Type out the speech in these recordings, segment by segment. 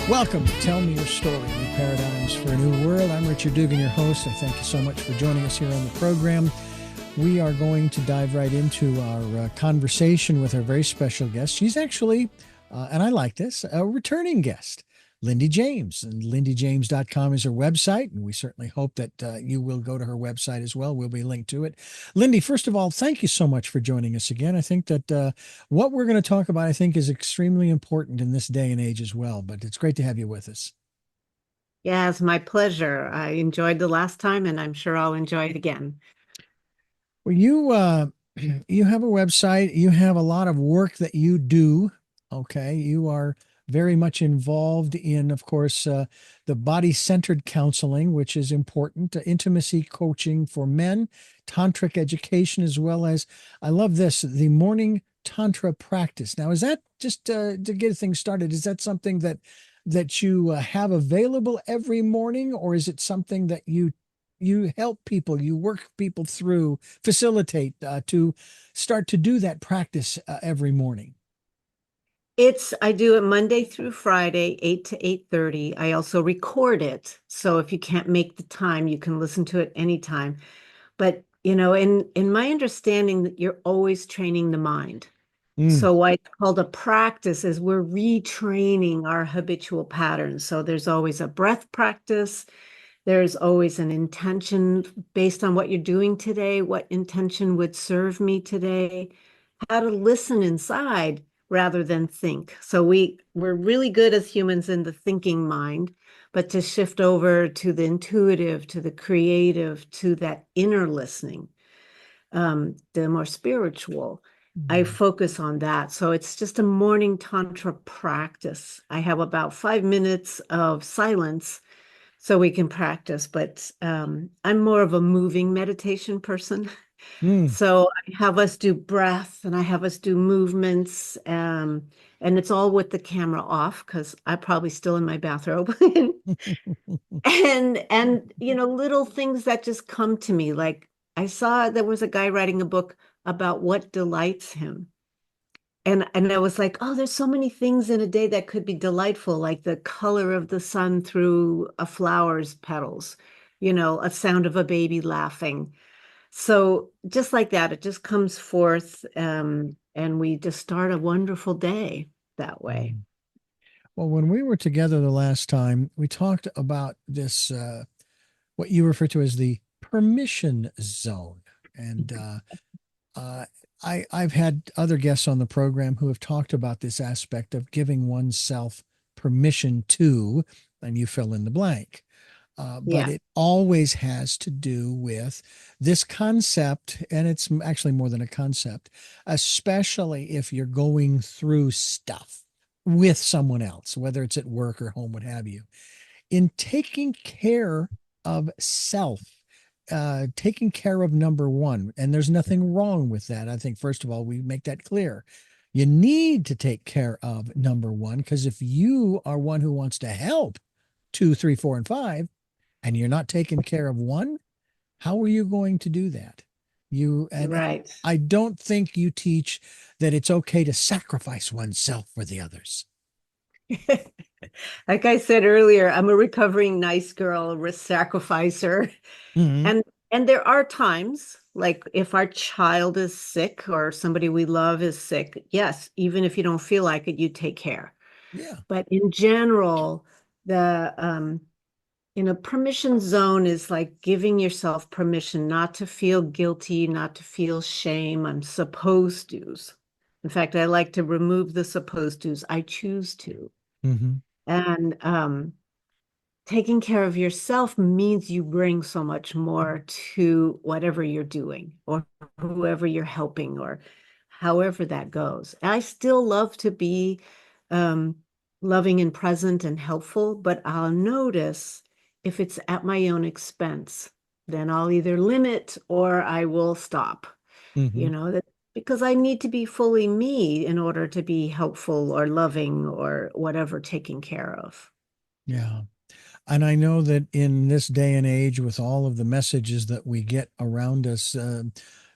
Welcome to Tell Me Your Story, New Paradigms for a New World. I'm Richard Dugan, your host. I thank you so much for joining us here on the program. We are going to dive right into our conversation with our very special guest. She's actually, and I like this, a returning guest, Lindy James. And lindyjames.com is her website, and we certainly hope that you will go to her website as well. We'll be linked to it. Lindy, first of all, thank you so much for joining us again. I think that what we're going to talk about, I think, is extremely important in this day and age as well, but it's great to have you with us. Yeah, it's my pleasure. I enjoyed the last time, and I'm sure I'll enjoy it again. Well, you have a website, you have a lot of work that you do. Okay. You are very much involved in, of course, the body-centered counseling, which is important, intimacy coaching for men, tantric education, as well as, I love this, the morning tantra practice. Now, is that just to get things started? Is that something that you have available every morning, or is it something that you help people, you work people through, facilitate to start to do that practice every morning? I do it Monday through Friday, 8 to 8:30. I also record it. So if you can't make the time, you can listen to it anytime. But, in my understanding that you're always training the mind. Mm, So why it's called a practice is we're retraining our habitual patterns. So there's always a breath practice. There's always an intention based on what you're doing today, what intention would serve me today, how to listen inside rather than think. So we're really good as humans in the thinking mind, but to shift over to the intuitive, to the creative, to that inner listening, the more spiritual, I mm, focus on that. So it's just a morning tantra practice. I have about 5 minutes of silence so we can practice. But I'm more of a moving meditation person. mm. So I have us do breath and I have us do movements. And it's all with the camera off because I'm probably still in my bathrobe. And little things that just come to me. Like I saw there was a guy writing a book about what delights him. And I was like, oh, there's so many things in a day that could be delightful, like the color of the sun through a flower's petals, a sound of a baby laughing. So just like that, it just comes forth, and we just start a wonderful day that way. Mm. Well, when we were together the last time, we talked about this, what you refer to as the permission zone. And uh, I've had other guests on the program who have talked about this aspect of giving oneself permission to, and you fill in the blank. But Yeah, it always has to do with this concept, and it's actually more than a concept, especially if you're going through stuff with someone else, whether it's at work or home, what have you. In taking care of self, taking care of number one, and there's nothing wrong with that. I think, first of all, we make that clear. You need to take care of number one because if you are one who wants to help two, three, four, and five, and you're not taking care of one, how are you going to do that? And right. I don't think you teach that it's okay to sacrifice oneself for the others. Like I said earlier, I'm a recovering nice girl, a risk sacrificer. Hmm. And there are times, like if our child is sick or somebody we love is sick, yes, even if you don't feel like it, you take care. Yeah. But in general, the permission zone is like giving yourself permission not to feel guilty, not to feel shame. I'm supposed to's. In fact, I like to remove the supposed to's. I choose to. Hmm. And taking care of yourself means you bring so much more to whatever you're doing or whoever you're helping or however that goes. I still love to be um, loving and present and helpful, but I'll notice if it's at my own expense, then I'll either limit or I will stop, Hmm. that because I need to be fully me in order to be helpful or loving or whatever taken care of. Yeah. And I know that in this day and age, with all of the messages that we get around us,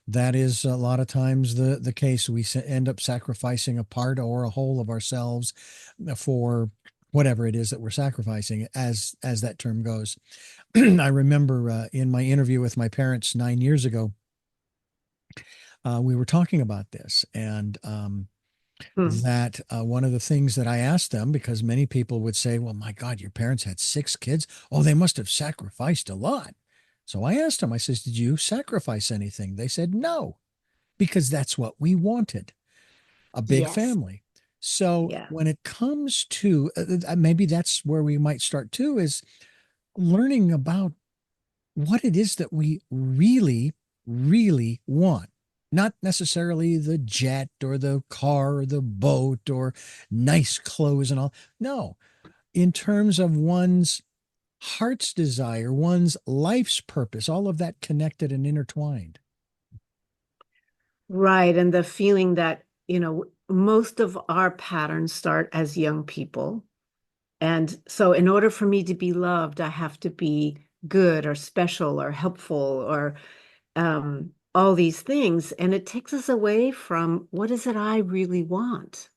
that is a lot of times the case. We end up sacrificing a part or a whole of ourselves for whatever it is that we're sacrificing, as that term goes. I remember in my interview with my parents 9 years ago, we were talking about this, and Hmm. that one of the things that I asked them, because many people would say, well, my God, your parents had 6 kids. Oh, they must have sacrificed a lot. So I asked them, I says, did you sacrifice anything? They said, no, because that's what we wanted, a big Yes. family. So Yeah. when it comes to maybe that's where we might start too, is learning about what it is that we really, really want. Not necessarily the jet or the car or the boat or nice clothes and all. No, in terms of one's heart's desire, one's life's purpose, all of that connected and intertwined. Right. And the feeling that, most of our patterns start as young people. And so, in order for me to be loved, I have to be good or special or helpful or all these things. And it takes us away from what is it I really want?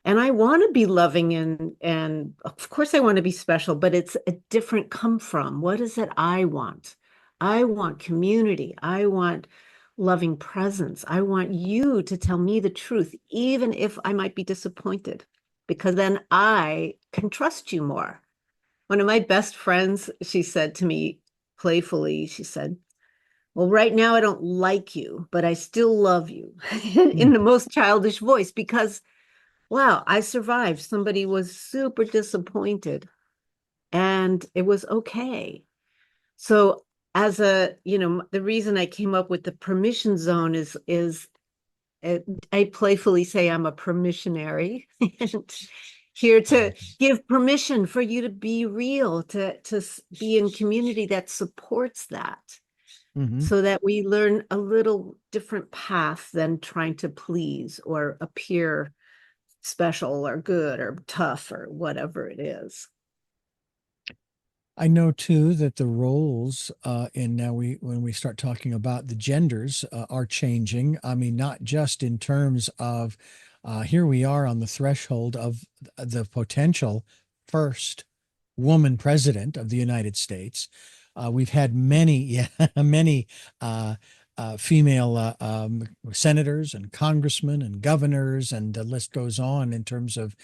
And I want to be loving and of course I want to be special, but it's a different come from. What is it I want? I want community. I want loving presence. I want you to tell me the truth, even if I might be disappointed, because then I can trust you more. One of my best friends, she said to me playfully, she said, well, right now I don't like you, but I still love you in the Mhm. most childish voice because wow, I survived. Somebody was super disappointed and it was okay. So the reason I came up with the permission zone is uh, I playfully say I'm a permissionary and here to give permission for you to be real, to be in community that supports that Mhm. so that we learn a little different path than trying to please or appear special or good or tough or whatever it is. I know too that the roles in now we when we start talking about the genders are changing. I mean, not just in terms of here we are on the threshold of the potential first woman president of the United States. We've had many, yeah, many female senators and congressmen and governors, and the list goes on in terms of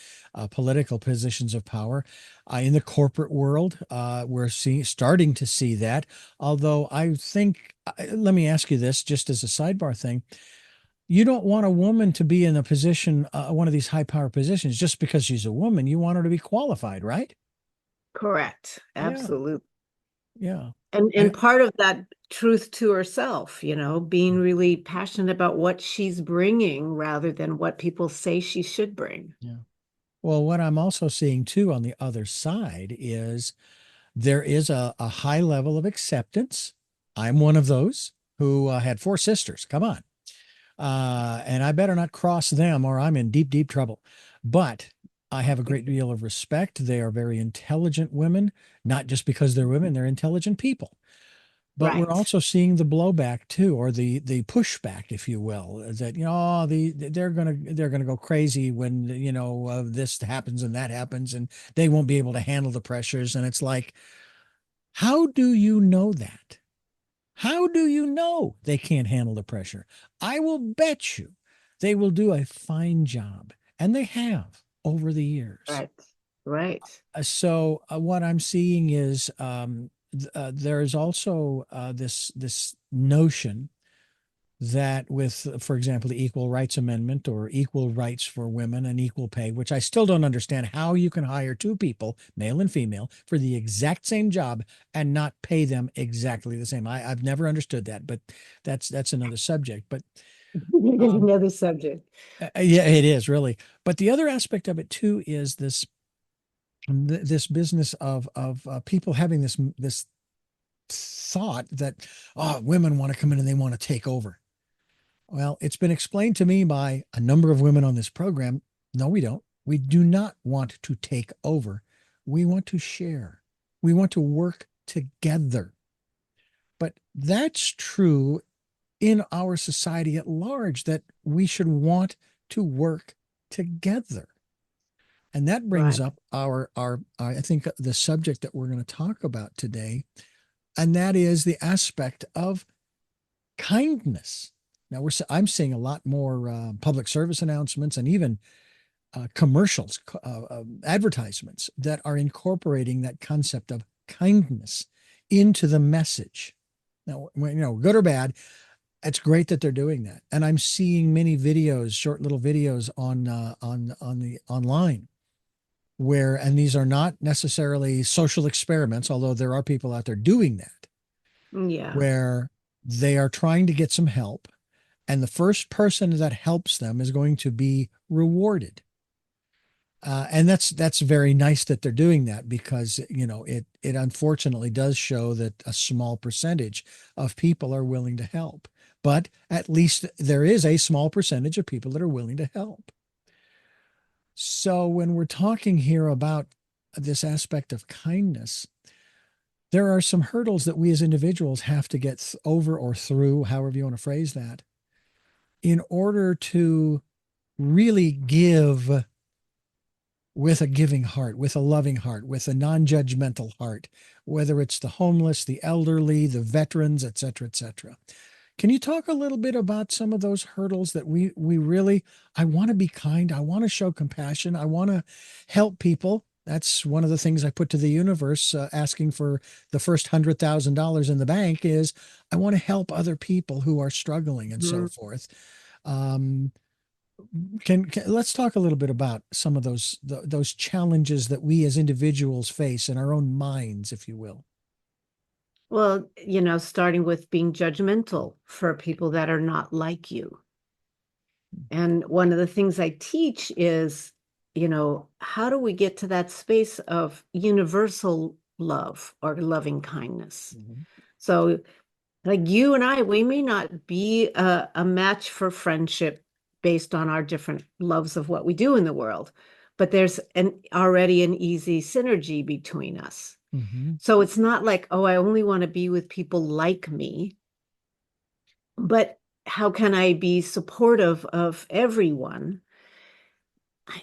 political positions of power. In the corporate world, starting to see that. Although I think, let me ask you this just as a sidebar thing. You don't want a woman to be in a position, one of these high power positions, just because she's a woman. You want her to be qualified, right? Correct. Yeah, Absolutely. yeah. And I, part of that truth to herself, being really passionate about what she's bringing rather than what people say she should bring. yeah. Well, what I'm also seeing too on the other side is there is a high level of acceptance. I'm one of those who had 4 sisters. Come on. And I better not cross them or I'm in deep, deep trouble. But I have a great deal of respect. They are very intelligent women, not just because they're women, they're intelligent people. But we're Right. also seeing the blowback too, or the pushback, if you will, that oh, they're gonna go crazy when this happens and that happens, and they won't be able to handle the pressures. And it's like, how do you know that? How do you know they can't handle the pressure? I will bet you they will do a fine job, and they have over the years. Right. Right. So what I'm seeing is there is also this notion that with, for example, the Equal Rights Amendment or equal rights for women and equal pay, which I still don't understand how you can hire 2 people, male and female, for the exact same job and not pay them exactly the same. I've never understood that, but that's another subject. But There's um, another subject. yeah, it is really. But the other aspect of it too is this business of people having this thought that women want to come in and they want to take over. Well, it's been explained to me by a number of women on this program. No, we don't. We do not want to take over. We want to share. We want to work together. But that's true in our society at large, that we should want to work together. And that brings Right. up I think the subject that we're going to talk about today, and that is the aspect of kindness. Now I'm seeing a lot more public service announcements and even commercials, advertisements that are incorporating that concept of kindness into the message. Now, good or bad, it's great that they're doing that, and I'm seeing many videos, short little videos on the online where, and these are not necessarily social experiments, although there are people out there doing that, Yeah. where they are trying to get some help, and the first person that helps them is going to be rewarded. And that's very nice that they're doing that, because it unfortunately does show that a small percentage of people are willing to help, but at least there is a small percentage of people that are willing to help. So when we're talking here about this aspect of kindness, there are some hurdles that we as individuals have to get over or through, however you want to phrase that, in order to really give with a giving heart, with a loving heart, with a non-judgmental heart, whether it's the homeless, the elderly, the veterans, et cetera, et cetera. Can you talk a little bit about some of those hurdles that we really, I want to be kind, I want to show compassion, I want to help people. That's one of the things I put to the universe, asking for the first $100,000 in the bank, is I want to help other people who are struggling and so Mhm. forth. Um, let's talk a little bit about some of those challenges that we as individuals face in our own minds, if you will. Well, starting with being judgmental for people that are not like you. And one of the things I teach is, how do we get to that space of universal love or loving kindness? Mhm. So, like you and I, we may not be a match for friendship based on our different loves of what we do in the world, but there's already an easy synergy between us. Mhm. So it's not like, oh, I only want to be with people like me, but how can I be supportive of everyone? I,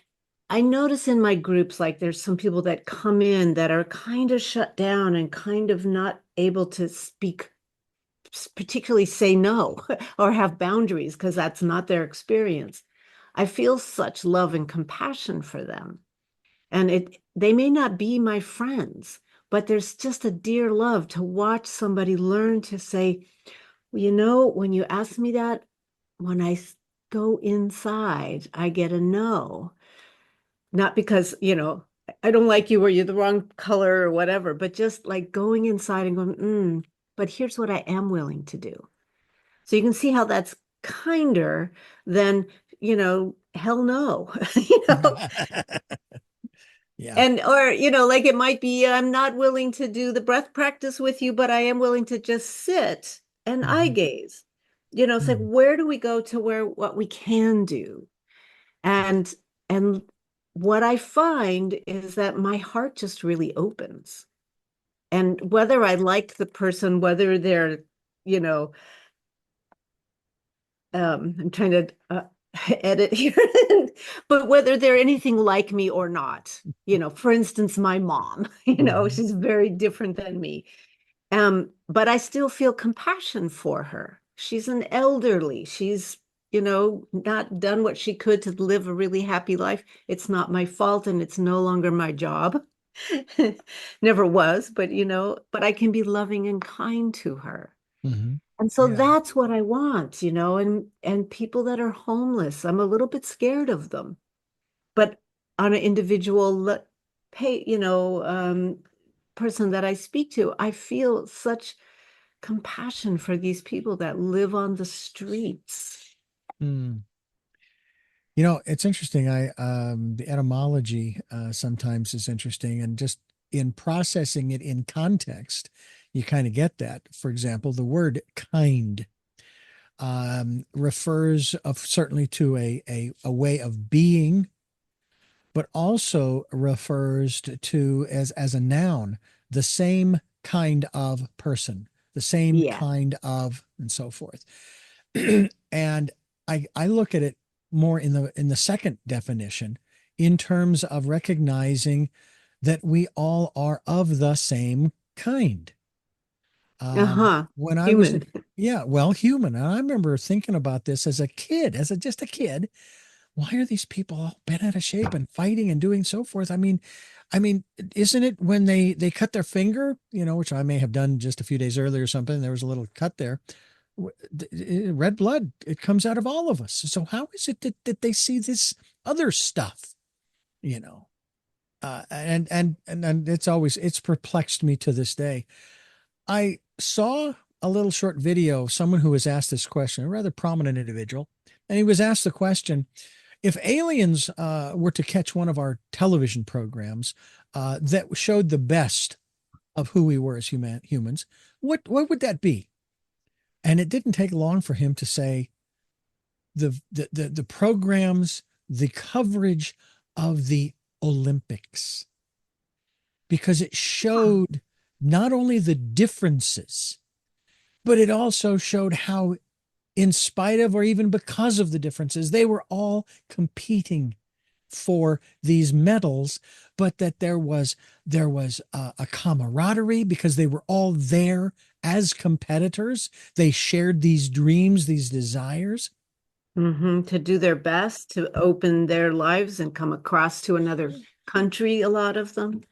I notice in my groups, like there's some people that come in that are kind of shut down and kind of not able to speak, particularly say no or have boundaries because that's not their experience. I feel such love and compassion for them. And they may not be my friends, but there's just a dear love to watch somebody learn to say, well, when you ask me that, when go inside, I get a no. Not because, I don't like you or you're the wrong color or whatever, but just like going inside and going, but here's what I am willing to do. So you can see how that's kinder than, hell no, you know. Yeah. And or, like it might be, I'm not willing to do the breath practice with you, but I am willing to just sit and eye Mhm. gaze. It's like Mhm. where do we go to where what we can do? And and what I find is that my heart just really opens. And whether I like the person, whether they're, you know, I'm trying to edit here, but whether they're anything like me or not, for instance, my mom, Mhm. she's very different than me. But I still feel compassion for her. She's an elderly. She's, not done what she could to live a really happy life. It's not my fault and it's no longer my job. Never was, but I can be loving and kind to her. Mhm. And so Yeah. that's what I want, and people that are homeless, I'm a little bit scared of them. But on an individual pay, person that I speak to, I feel such compassion for these people that live on the streets. Mm. It's interesting. The etymology sometimes is interesting, and just in processing it in context, you kind of get that. For example, the word kind refers of certainly to a way of being, but also refers to as a noun, the same kind of person, the same Yeah. kind of, and so forth. And I look at it more in the second definition, in terms of recognizing that we all are of the same kind. Uh-huh. When I was, Human. yeah, well, human. And I remember thinking about this as a kid, just a kid. Why are these people all bent out of shape and fighting and doing so forth? I mean, isn't it when they cut their finger, which I may have done just a few days earlier or something, there was a little cut there. Red blood, it comes out of all of us. So how is it that they see this other stuff, you know? And it's perplexed me to this day. I saw a little short video of someone who was asked this question, a rather prominent individual, and he was asked the question, if aliens were to catch one of our television programs that showed the best of who we were as humans, what would that be? And it didn't take long for him to say the programs, the coverage of the Olympics, because it showed not only the differences, but it also showed how, in spite of or even because of the differences, they were all competing for these medals, but that there was a camaraderie because they were all there as competitors. They shared these dreams, these desires. To do their best to open their lives and come across to another country, a lot of them.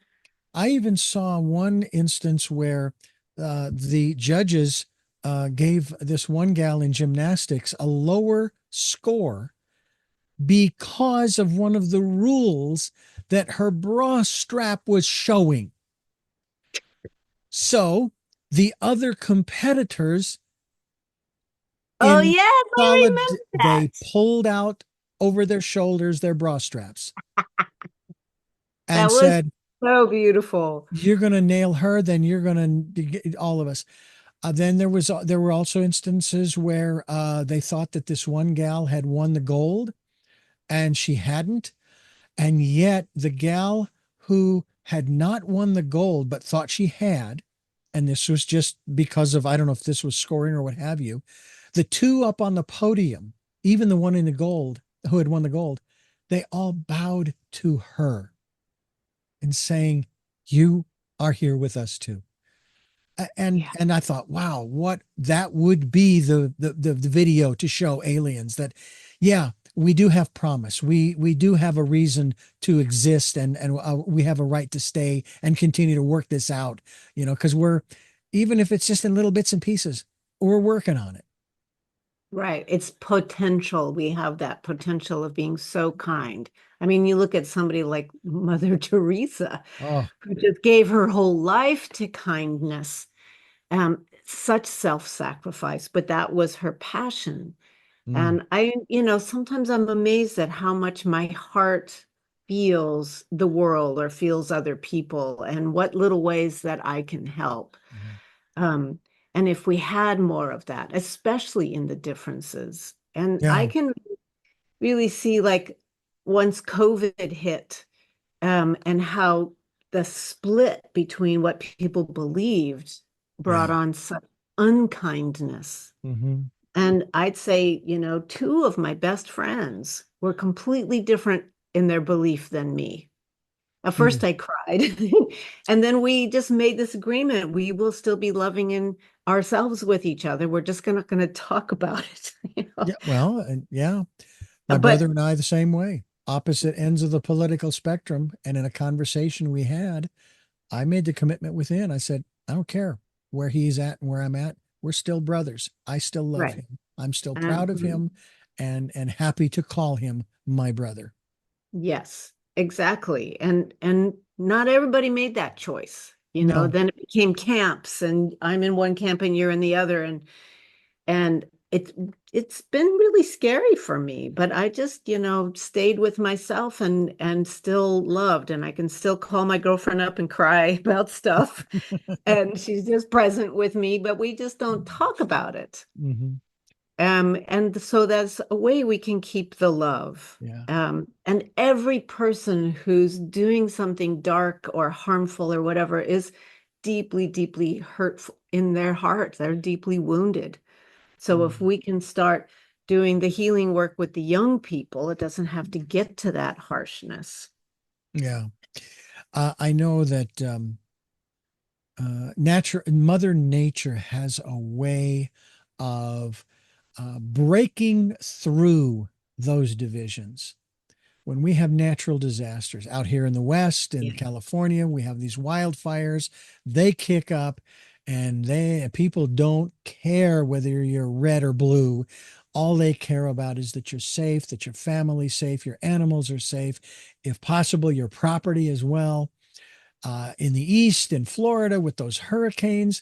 I even saw one instance where the judges gave this one gal in gymnastics a lower score because of one of the rules that her bra strap was showing. So the other competitors Oh, in yes, I remember they that. pulled out over their shoulders their bra straps and That was said, so beautiful. "You're going to nail her, then you're going to get all of us." Then there were also instances where they thought that this one gal had won the gold and she hadn't, and yet the gal who had not won the gold but thought she had, and this was just because of, I don't know if this was scoring or what have you, the two up on the podium, even the one in the gold who had won the gold, they all bowed to her and saying, "You are here with us too." And Yeah, I thought, wow, what that would be the video to show aliens that, yeah, we do have promise. We do have a reason to exist, and we have a right to stay and continue to work this out. Because we're, even if it's just in little bits and pieces, we're working on it. right. It's potential. We have that potential of being so kind. I mean, you look at somebody like Mother Teresa, Oh, who just gave her whole life to kindness, such self-sacrifice, but that was her passion. mm, And sometimes I'm amazed at how much my heart feels the world or feels other people and what little ways that I can help. mhm. Um, and if we had more of that, especially in the differences, and I Yeah. can really see like once COVID hit, and how the split between what people believed brought Yeah. on such unkindness. Hmm. And I'd say, two of my best friends were completely different in their belief than me. At first, Mm. I cried. And then we just made this agreement. We will still be loving in ourselves with each other. We're just not going to talk about it, Yeah. Well, and yeah, my brother But and I the same way, opposite ends of the political spectrum. And in a conversation we had, I made the commitment within. I said, I don't care where he's at and where I'm at. We're still brothers. I still love right. him. I'm still proud of Um, him and happy to call him my brother. yes, exactly. And not everybody made that choice. No. Then it became camps, and I'm in one camp and you're in the other, and it's been really scary for me, but I just stayed with myself and still loved, and I can still call my girlfriend up and cry about stuff, and she's just present with me, but we just don't talk about it. Hmm. And so that's a way we can keep the love. Yeah. And every person who's doing something dark or harmful or whatever is deeply, deeply hurtful in their heart. They're deeply wounded. So if Mm. we can start doing the healing work with the young people, it doesn't have to get to that harshness. Yeah. I know that Mother Nature has a way of breaking through those divisions. When we have natural disasters out here in the West, in Yeah. California, we have these wildfires, they kick up and people don't care whether you're red or blue. All they care about is that you're safe, that your family's safe, your animals are safe, if possible, your property as well. In the East, in Florida, with those hurricanes,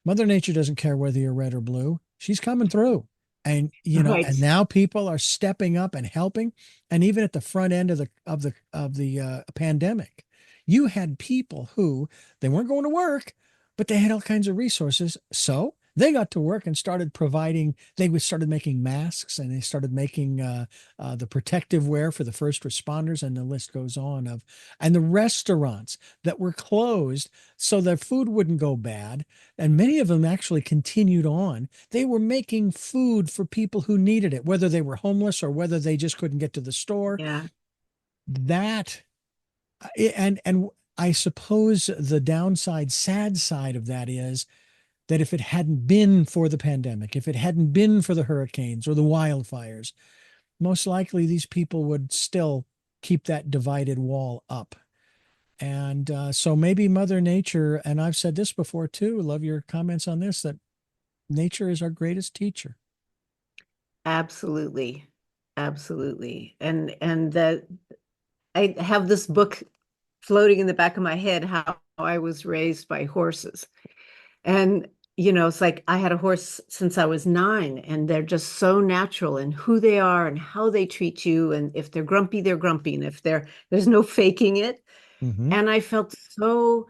Mother Nature doesn't care whether you're red or blue. She's coming through. And Right. and now people are stepping up and helping. And even at the front end of the pandemic, you had people who they weren't going to work, but they had all kinds of resources. So they got to work and started providing, started making masks, and they started making the protective wear for the first responders, and the list goes on and the restaurants that were closed so their food wouldn't go bad, and many of them actually continued on. They were making food for people who needed it, whether they were homeless or whether they just couldn't get to the store. Yeah. That and I suppose the downside, sad side of that is that if it hadn't been for the pandemic, if it hadn't been for the hurricanes or the wildfires, most likely these people would still keep that divided wall up. And so maybe Mother Nature, and I've said this before too, love your comments on this, that nature is our greatest teacher. Absolutely. Absolutely. And that I have this book floating in the back of my head, how I was raised by horses. And, it's like I had a horse since I was 9, and they're just so natural in who they are and how they treat you. And if they're grumpy, they're grumpy. And if there's no faking it. Hmm. And I felt so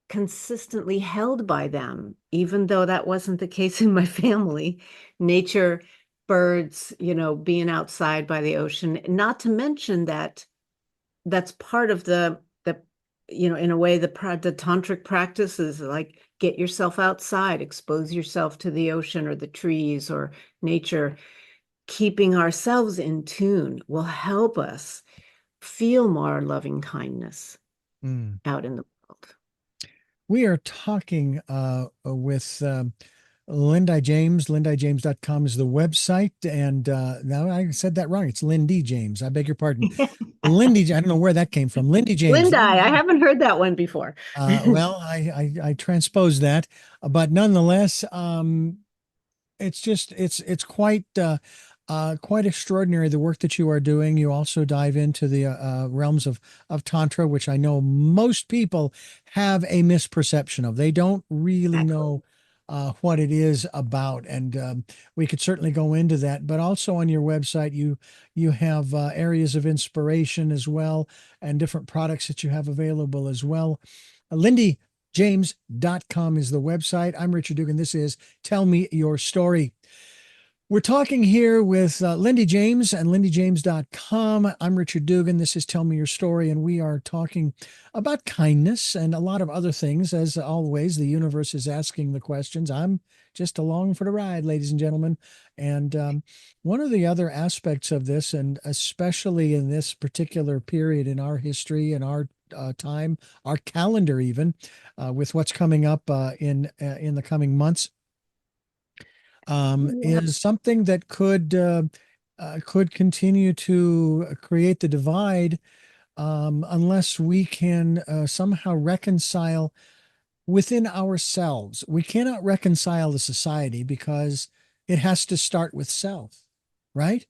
consistently held by them, even though that wasn't the case in my family. Nature, birds, being outside by the ocean, not to mention that that's part of the in a way the tantric practice is like get yourself outside, expose yourself to the ocean or the trees or nature. Keeping ourselves in tune will help us feel more loving kindness Mm. out in the world. We are talking with Lindy James. LindyJames.com is the website. And now I said that wrong. It's Lindy James. I beg your pardon. Lindy, I don't know where that came from. Lindy James. Linda, I haven't heard that one before. Well, I transposed that, but nonetheless, it's just it's quite extraordinary the work that you are doing. You also dive into the realms of tantra, which I know most people have a misperception of. They don't really Exactly. know what it is about, and we could certainly go into that. But also on your website, you have areas of inspiration as well, and different products that you have available as well. LindyJames.com is the website. I'm Richard Dugan. This is Tell Me Your Story. We're talking here with Lindy James and LindyJames.com. I'm Richard Dugan. This is Tell Me Your Story, and we are talking about kindness and a lot of other things. As always, the universe is asking the questions. I'm just along for the ride, ladies and gentlemen. And one of the other aspects of this, and especially in this particular period in our history and our time, our calendar, even with what's coming up in the coming months, Yeah. is something that could continue to create the divide unless we can somehow reconcile within ourselves. We cannot reconcile the society because it has to start with self, right?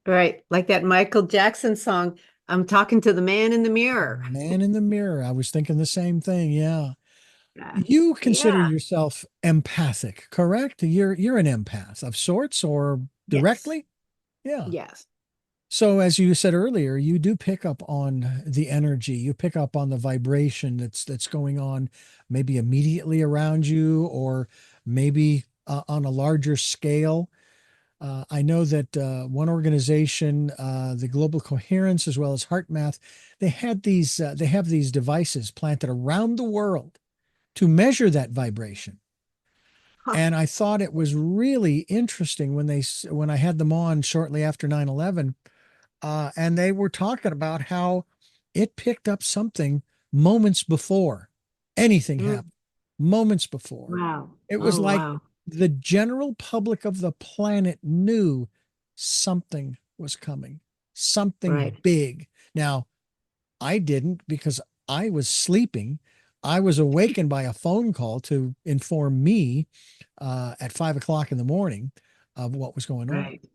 Right. Like that Michael Jackson song, I'm talking to the man in the mirror. Man in the mirror. I was thinking the same thing. Yeah. Yeah. You consider Yeah. yourself empathic, correct? You're an empath of sorts or Yes. directly? Yeah. Yes. So, as you said earlier, you do pick up on the energy, you pick up on the vibration that's going on, maybe immediately around you, or maybe on a larger scale. I know that one organization, the Global Coherence, as well as HeartMath, they have these devices planted around the world to measure that vibration. Huh. And I thought it was really interesting when when I had them on shortly after 9/11, and they were talking about how it picked up something moments before anything Mm. happened, moments before. Wow. It was Oh, like wow. the general public of the planet knew something was coming, something Right. big. Now, I didn't because I was sleeping. I was awakened by a phone call to inform me at 5 o'clock in the morning of what was going on. Right.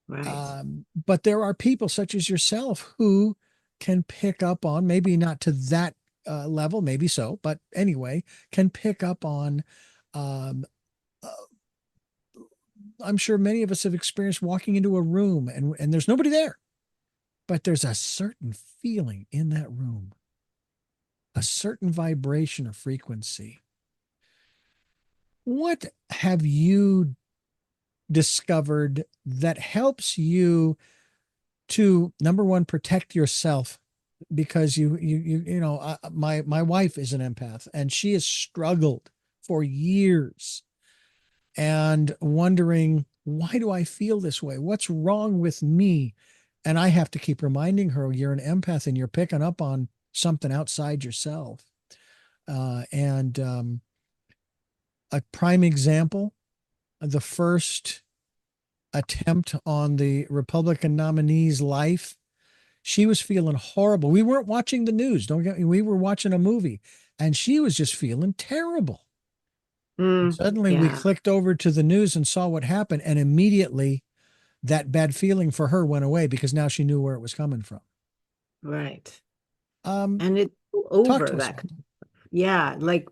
Right. But there are people such as yourself who can pick up on, maybe not to that level, maybe so, but anyway, can pick up on. Um, uh, I'm sure many of us have experienced walking into a room and there's nobody there, but there's a certain feeling in that room, a certain vibration or frequency. What have you discovered that helps you to, number one, protect yourself? Because my wife is an empath and she has struggled for years and wondering, why do I feel this way? What's wrong with me? And I have to keep reminding her, you're an empath and you're picking up on something outside yourself. And A prime example, the first attempt on the Republican nominee's life, she was feeling horrible. We weren't watching the news. Don't get me. We were watching a movie and she was just feeling terrible. And Mm. suddenly we Yeah. clicked over to the news and saw what happened. And immediately that bad feeling for her went away because now she knew where it was coming from. Right. Um, And it's Talk over to us that. about that. Yeah, like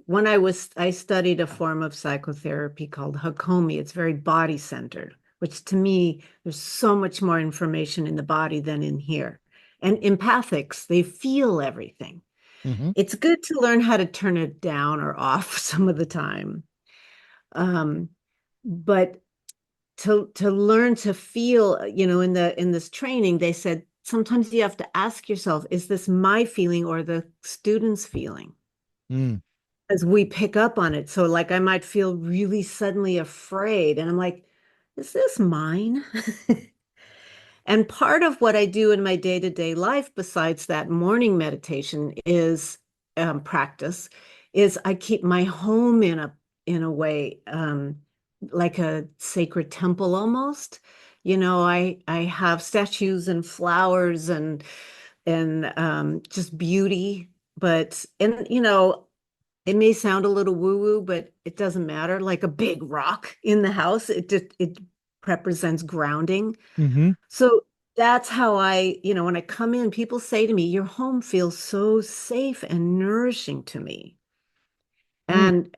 I studied a form of psychotherapy called Hakomi. It's very body centered, which to me, there's so much more information in the body than in here. And empathics, they feel everything. Hmm. It's good to learn how to turn it down or off some of the time. Um, but to learn to feel, in this training, they said sometimes you have to ask yourself, is this my feeling or the student's feeling? Mm. As we pick up on it. So like I might feel really suddenly afraid and I'm like, is this mine? And part of what I do in my day-to-day life, besides that morning meditation, is practice, is I keep my home in a way like a sacred temple almost. I have statues and flowers and just beauty, but and it may sound a little woo-woo, but it doesn't matter. Like a big rock in the house, it represents grounding. Hmm. So that's how when I come in, people say to me, your home feels so safe and nourishing to me. Mm. And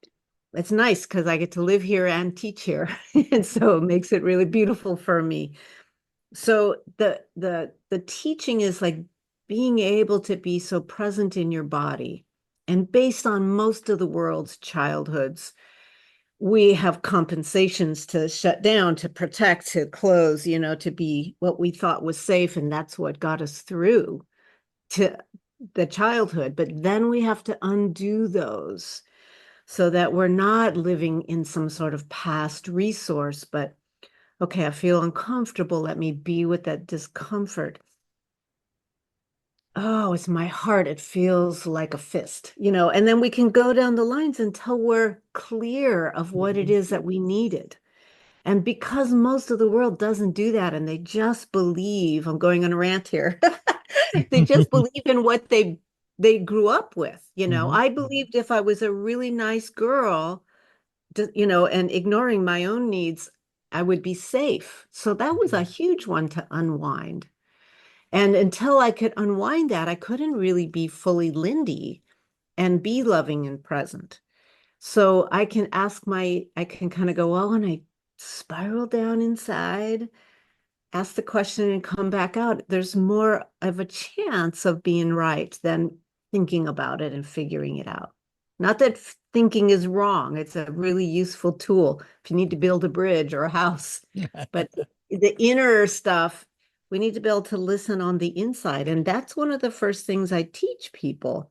it's nice because I get to live here and teach here. And so it makes it really beautiful for me. So the teaching is like being able to be so present in your body. And based on most of the world's childhoods, we have compensations to shut down, to protect, to close, to be what we thought was safe. And that's what got us through to the childhood. But then we have to undo those so that we're not living in some sort of past resource, but okay, I feel uncomfortable. Let me be with that discomfort. Oh, it's my heart. It feels like a fist, and then we can go down the lines until we're clear of what it is that we needed. And because most of the world doesn't do that and they just believe, I'm going on a rant here. They just believe in what they grew up with. Hmm. I believed if I was a really nice girl, and ignoring my own needs, I would be safe. So that was a huge one to unwind. And until I could unwind that, I couldn't really be fully Lindy and be loving and present. So I can kind of go, well, when I spiral down inside, ask the question and come back out, there's more of a chance of being right than thinking about it and figuring it out. Not that thinking is wrong. It's a really useful tool if you need to build a bridge or a house. But the inner stuff, we need to be able to listen on the inside. And that's one of the first things I teach people.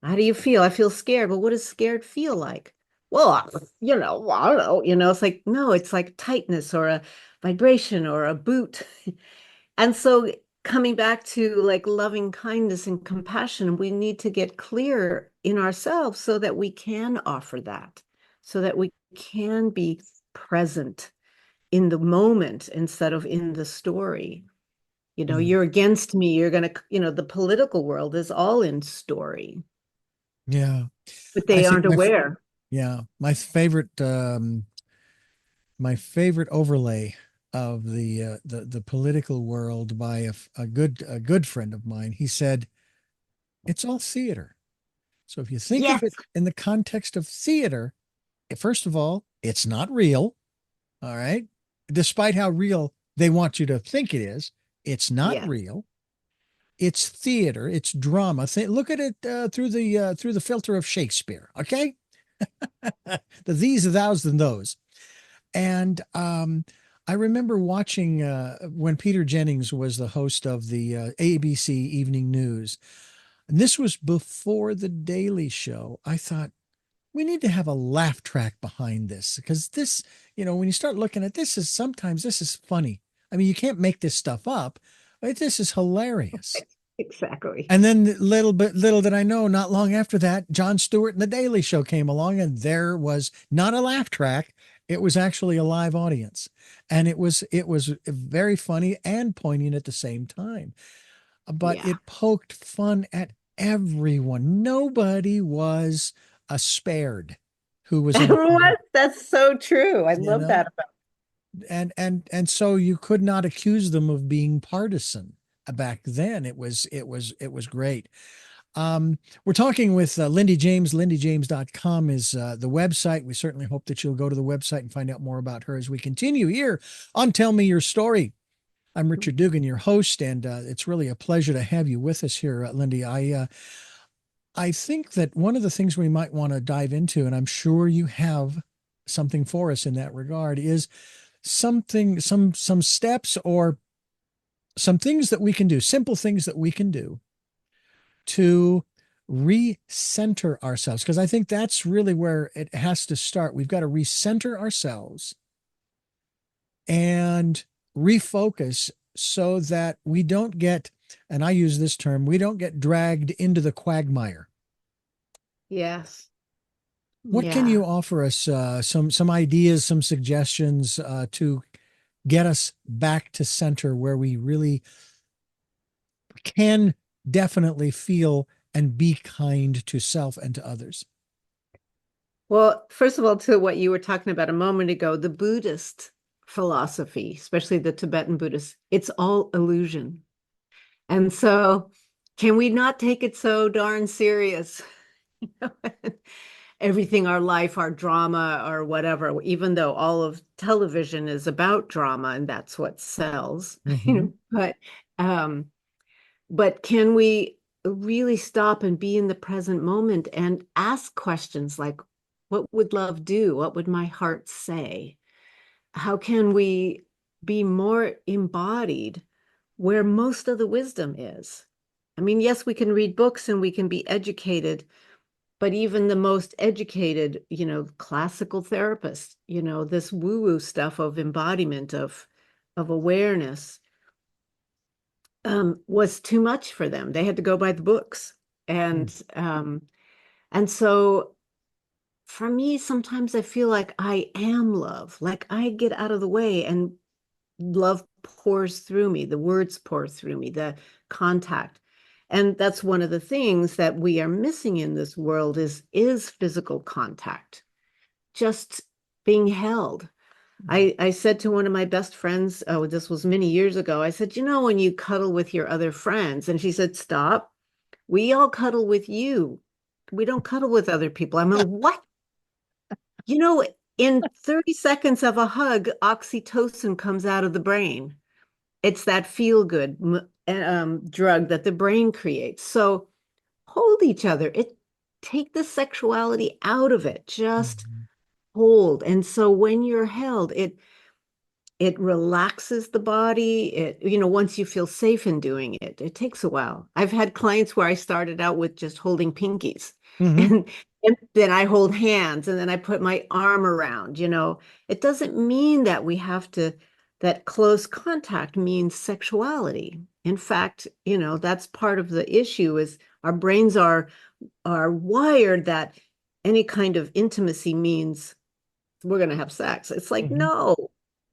How do you feel? I feel scared. But what does scared feel like? well, I don't know, it's like, no, it's like tightness or a vibration or a boot. And so coming back to like loving kindness and compassion, we need to get clear in ourselves so that we can offer that, so that we can be present in the moment instead of in the story. Mm. You're against me, you're going to, the political world is all in story, Yeah. but I they think aren't aware. yeah, my favorite overlay of the political world by a good friend of mine. He said, it's all theater. So if you think of Yes. it in the context of theater, first of all, it's not real. All right. Despite how real they want you to think it is, it's not Yeah. real. It's theater. It's drama. Look at it through the filter of Shakespeare. Okay, the these, the thous, and those. And I remember watching when Peter Jennings was the host of the ABC Evening News. And this was before The Daily Show. I thought, we need to have a laugh track behind this because this, when you start looking at this, is sometimes this is funny. I mean, you can't make this stuff up, but this is hilarious. Exactly. And then little did I know, not long after that, Jon Stewart and The Daily Show came along, and there was not a laugh track. It was actually a live audience. And it was very funny and poignant at the same time. But Yeah. it poked fun at everyone. Nobody was spared who was in the What? That's so true. I you love know, that about. and so you could not accuse them of being partisan. Back then, it was great. We're talking with Lindy James. LindyJames.com is the website. We certainly hope that you'll go to the website and find out more about her as we continue here on Tell Me Your Story. I'm Richard Dugan, your host, and it's really a pleasure to have you with us here, Lindy. I think that one of the things we might want to dive into, and I'm sure you have something for us in that regard, is some steps or some things that we can do, simple things that we can do to recenter ourselves. Because I think that's really where it has to start. We've got to recenter ourselves and refocus so that we don't get, and I use this term, we don't get dragged into the quagmire. Yes. What can you Yeah. offer us? Some ideas, some suggestions to get us back to center where we really can definitely feel and be kind to self and to others. Well, first of all, to what you were talking about a moment ago, the Buddhist philosophy, especially the Tibetan Buddhists, it's all illusion. And so, can we not take it so darn serious? Everything, our life, our drama, or whatever, even though all of television is about drama and that's what sells, Mm-hmm. um, but can we really stop and be in the present moment and ask questions like, what would love do? What would my heart say? How can we be more embodied where most of the wisdom is? I mean, yes, we can read books and we can be educated, but even the most educated, classical therapists, this woo-woo stuff of embodiment, of awareness, was too much for them. They had to go by the books. Mm. And so for me, sometimes I feel like I am love, like I get out of the way and love pours through me, the words pour through me, the contact. And that's one of the things that we are missing in this world is physical contact, just being held. I said to one of my best friends, oh, this was many years ago, I said, when you cuddle with your other friends, and she said, stop, we all cuddle with you. We don't cuddle with other people. I'm like, what? You know, in 30 seconds of a hug, oxytocin comes out of the brain. It's that feel good drug that the brain creates. So hold each other. Take the sexuality out of it. Just Mhm. hold. And so when you're held, it relaxes the body. Once you feel safe in doing it, it takes a while. I've had clients where I started out with just holding pinkies Hmm. and, and then I hold hands and then I put my arm around. It doesn't mean that we have to, that close contact means sexuality. In fact, that's part of the issue is our brains are wired that any kind of intimacy means we're going to have sex. It's like, Hmm. no,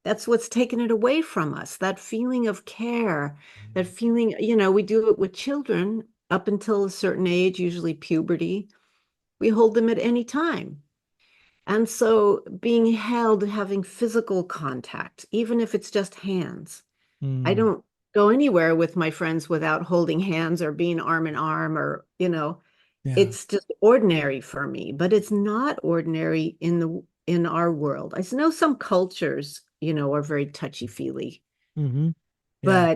that's what's taken it away from us. That feeling of care, that feeling, we do it with children up until a certain age, usually puberty. We hold them at any time. And so being held, having physical contact, even if it's just hands, I Mm. don't go anywhere with my friends without holding hands or being arm in arm or. Yeah. It's just ordinary for me, but it's not ordinary in our world. I know some cultures, are very touchy-feely, Hmm. Yeah.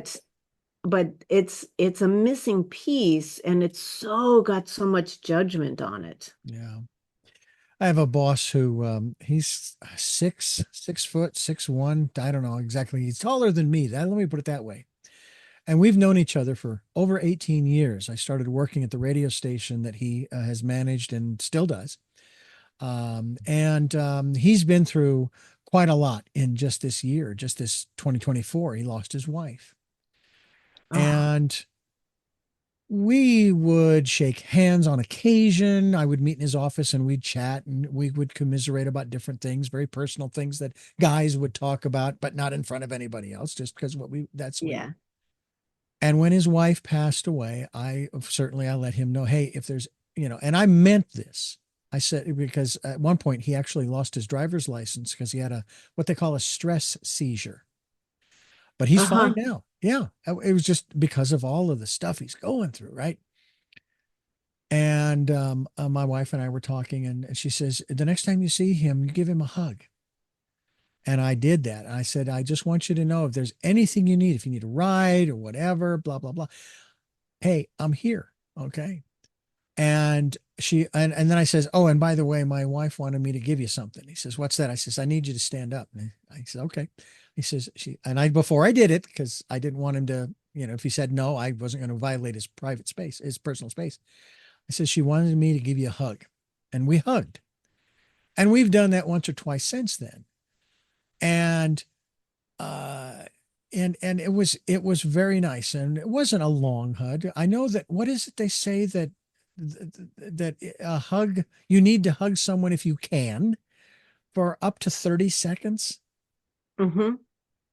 but it's a missing piece and it's so got so much judgment on it. Yeah. I have a boss who he's 6 foot, 6'1". I don't know exactly. He's taller than me. Let me put it that way. And we've known each other for over 18 years. I started working at the radio station that he has managed and still does. And he's been through quite a lot in just this year, just this 2024. He lost his wife. Oh, And we would shake hands on occasion. I would meet in his office and we'd chat and we would commiserate about different things, very personal things that guys would talk about, but not in front of anybody else, just because that's we. yeah. And when his wife passed away, I let him know, hey, if there's, and I meant this. I said, because at one point he actually lost his driver's license because he had what they call a stress seizure, but he's fine Uh-huh. now. Yeah. It was just because of all of the stuff he's going through. Right. And my wife and I were talking, and she says, the next time you see him, you give him a hug. And I did that. I said, I just want you to know if there's anything you need, if you need a ride or whatever, blah, blah, blah. Hey, I'm here. Okay. And then I says, oh, and by the way, my wife wanted me to give you something. He says, what's that? I says, I need you to stand up. And I said, okay. He says, before I did it, because I didn't want him to, if he said no, I wasn't going to violate his private space, his personal space. I said, she wanted me to give you a hug. And we hugged. And we've done that once or twice since then. And uh and it was very nice. And it wasn't a long hug. I know that what is it they say that a hug, you need to hug someone if you can for up to 30 seconds, Mm-hmm.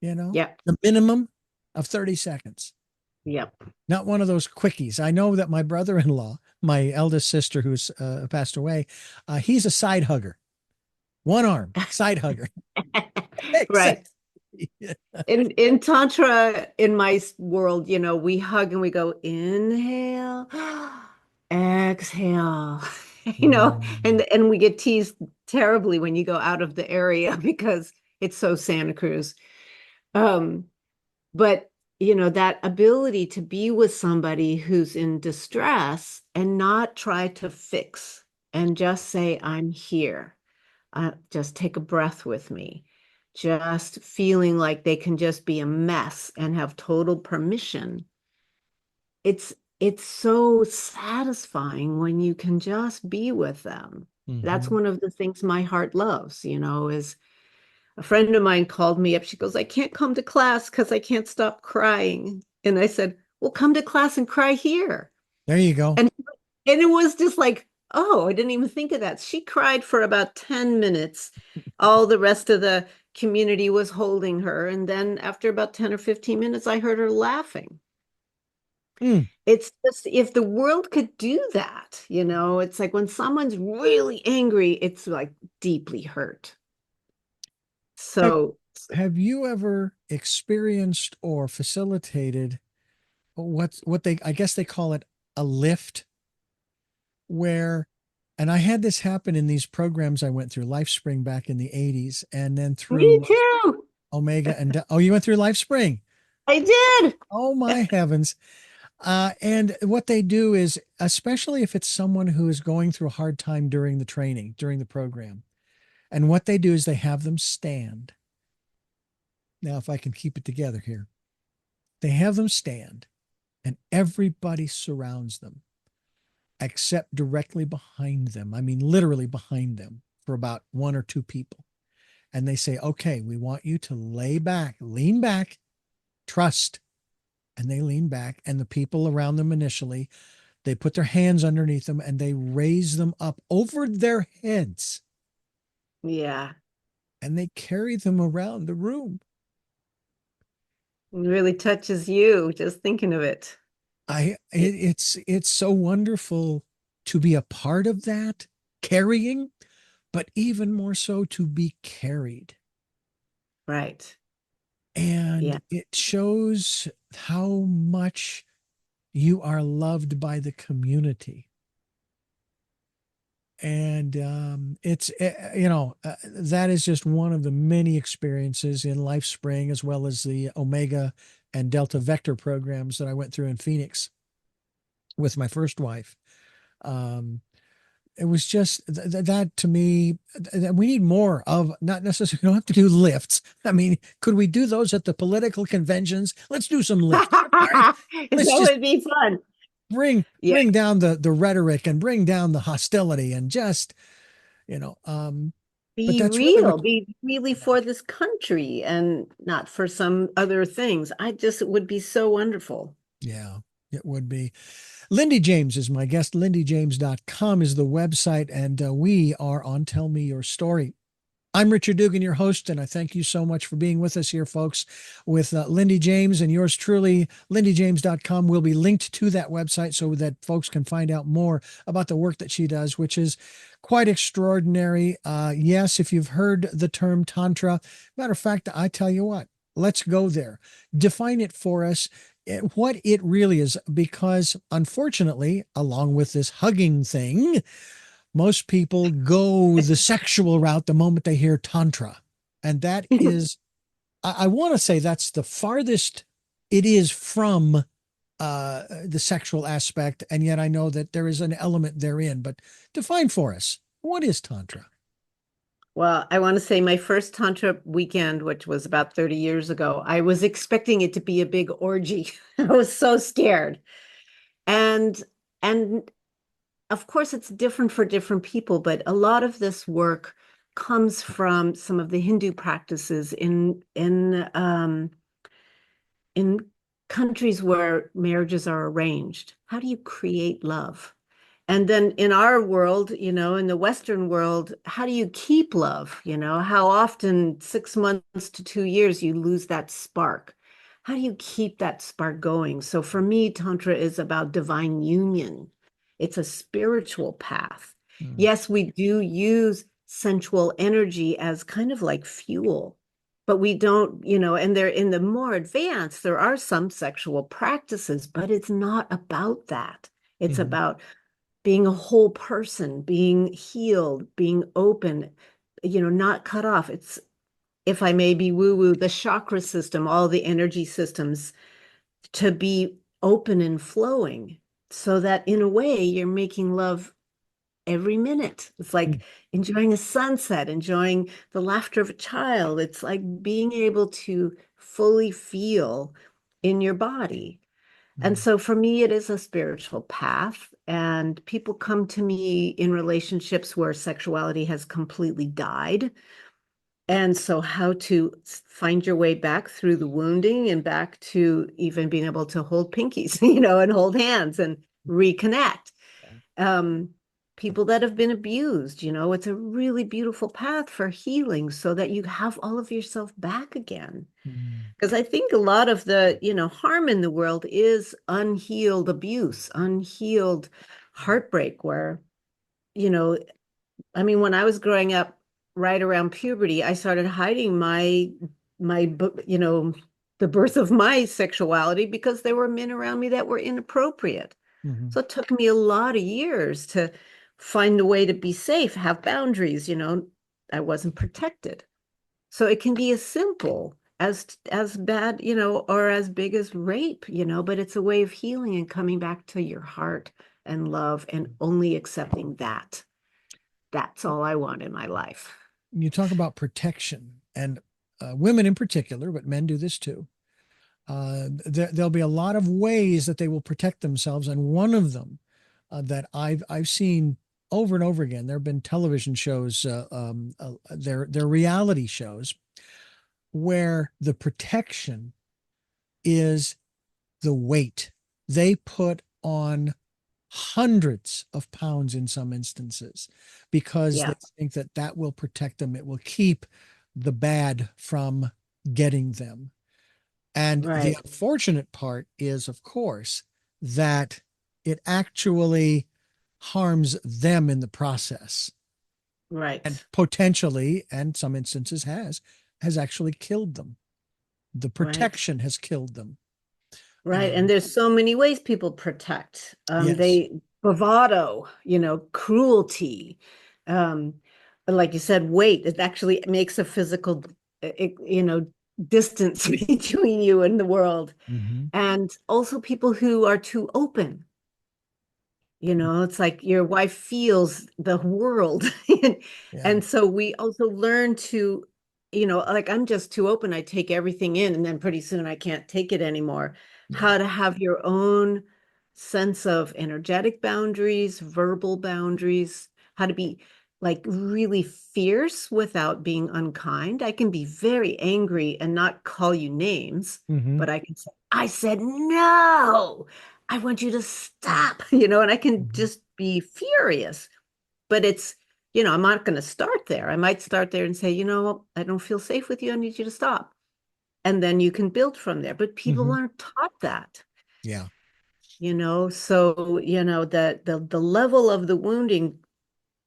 you know, Yep. the minimum of 30 seconds. Yep. Not one of those quickies. I know that my brother-in-law, my eldest sister who's passed away, he's a side hugger. One arm, side hugger. Right. Exactly. In Tantra, in my world, we hug and we go inhale, exhale, Mm, and we get teased terribly when you go out of the area because it's so Santa Cruz. Um, but that ability to be with somebody who's in distress and not try to fix and just say, I'm here. Just take a breath with me. Just feeling like they can just be a mess and have total permission. It's so satisfying when you can just be with them. That's mhm. one of the things my heart loves, is a friend of mine called me up. She goes, I can't come to class because I can't stop crying. And I said, well, come to class and cry here. There you go. And and it was just like, oh, I didn't even think of that. She cried for about 10 minutes. All the rest of the community was holding her. And then after about 10 or 15 minutes, I heard her laughing. Mm. It's just if the world could do that, it's like when someone's really angry, it's like deeply hurt. Have, So, have you ever experienced or facilitated I guess they call it a lift, where, and I had this happen in these programs I went through, LifeSpring back in the 80s, and then me through too. Omega oh, you went through LifeSpring. I did. Oh my heavens. And what they do is, especially if it's someone who is going through a hard time during the training, during the program, and what they do is they have them stand. Now, if I can keep it together here, they have them stand and everybody surrounds them except directly behind them. I mean, literally behind them for about one or two people. And they say, okay, we want you to lay back, lean back, trust. And they lean back, and the people around them initially, they put their hands underneath them and they raise them up over their heads Yeah. and they carry them around the room. It really touches you just thinking of it. It It's so wonderful to be a part of that carrying, but even more so to be carried. right. Yeah. And it shows how much you are loved by the community. And it's that is just one of the many experiences in LifeSpring, as well as the Omega and Delta Vector programs that I went through in Phoenix with my first wife. Um, it was just that to me, we need more of, not necessarily, we don't have to do lifts. I mean, could we do those at the political conventions? Let's do some lifts. All right. That Let's just would be fun. bring Yeah. bring down the rhetoric and bring down the hostility and just, you know, but Be that's really real, what, be really yeah, for this country and not for some other things. I just, it would be so wonderful. yeah, it would be. Lindy James is my guest. LindyJames.com is the website, and we are on Tell Me Your Story. I'm Richard Dugan, your host, and I thank you so much for being with us here, folks, with Lindy James and yours truly. LindyJames.com will be linked to that website so that folks can find out more about the work that she does, which is quite extraordinary. Yes, if you've heard the term Tantra, matter of fact, I tell you what, let's go there. Define it for us. What it really is, because unfortunately, along with this hugging thing, most people go the sexual route the moment they hear tantra. And that is, I want to say that's the farthest it is from the sexual aspect. And yet I know that there is an element therein. But define for us, what is tantra? Well, I want to say my first Tantra weekend, which was about 30 years ago, I was expecting it to be a big orgy. I was so scared. And and of course it's different for different people, but a lot of this work comes from some of the Hindu practices in countries where marriages are arranged. How do you create love? And then in our world, in the Western world, how do you keep love? How often, 6 months to 2 years, you lose that spark? How do you keep that spark going? So for me, Tantra is about divine union. It's a spiritual path. Mm, Yes, we do use sensual energy as kind of like fuel, but we don't, and they're in the more advanced, there are some sexual practices, but it's not about that. It's mhm, about being a whole person, being healed, being open, not cut off. It's, if I may be woo woo, the chakra system, all the energy systems to be open and flowing so that in a way you're making love every minute. It's mm, like enjoying a sunset, enjoying the laughter of a child. It's like being able to fully feel in your body. And mm, so for me, it is a spiritual path. And people come to me in relationships where sexuality has completely died. And so, how to find your way back through the wounding and back to even being able to hold pinkies, and hold hands and reconnect. Um, People that have been abused, it's a really beautiful path for healing so that you have all of yourself back again. mm, Because I think a lot of the, harm in the world is unhealed abuse, unhealed heartbreak, where, you know, I mean, when I was growing up, right around puberty, I started hiding the birth of my sexuality because there were men around me that were inappropriate. mhm, So it took me a lot of years to find a way to be safe, have boundaries, I wasn't protected. So it can be as simple as bad, or as big as rape, but it's a way of healing and coming back to your heart and love and only accepting that. That's all I want in my life. you talk about protection, and women in particular, but men do this too. There'll be a lot of ways that they will protect themselves, and one of them that I've seen over and over again. There have been television shows, they're reality shows where the protection is the weight. They put on hundreds of pounds in some instances because they Yeah, think that that will protect them. It will keep the bad from getting them. And the right, unfortunate part is, of course, that it actually harms them in the process and right, potentially, and some instances has actually killed them. The right. protection has killed them. Right. And Um, there's so many ways people protect. yes. They bravado, cruelty. Um, like you said, weight. It actually makes a physical, distance between you and the world. Hmm. And also people who are too open. It's like your wife feels the world. Yeah. And so we also learn to, like I'm just too open. I take everything in, and then pretty soon I can't take it anymore. Yeah. How to have your own sense of energetic boundaries, verbal boundaries, how to be like really fierce without being unkind. I can be very angry and not call you names, Hmm. but I can say, I said no. I want you to stop, and I can Hmm. just be furious. But I'm not going to start there. I might start there and say, I don't feel safe with you. I need you to stop. And then you can build from there. But people Hmm. aren't taught that, Yeah. so, the level of the wounding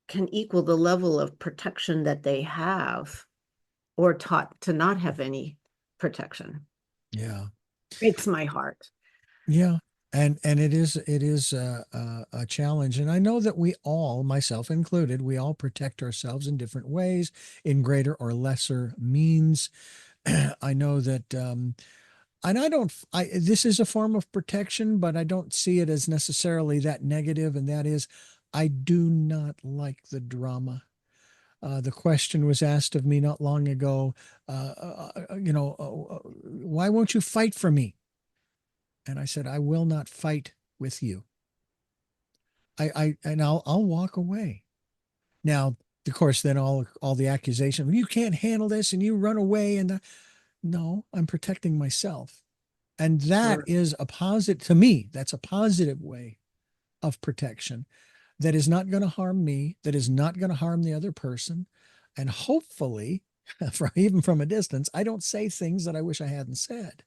can equal the level of protection that they have or taught to not have any protection. Yeah. Breaks my heart. Yeah. And it is a challenge. And I know that we all, myself included, we all protect ourselves in different ways, in greater or lesser means. I know that and I don't I this is a form of protection, but I don't see it as necessarily that negative, and that is I do not like the drama. The question was asked of me not long ago, why won't you fight for me? And I said, I will not fight with you. I'll walk away. Now, of course, then all the accusation, you can't handle this and you run away. And no, I'm protecting myself. And that Sure. is a positive, to me, that's a positive way of protection that is not going to harm me, that is not going to harm the other person. And hopefully, even from a distance, I don't say things that I wish I hadn't said.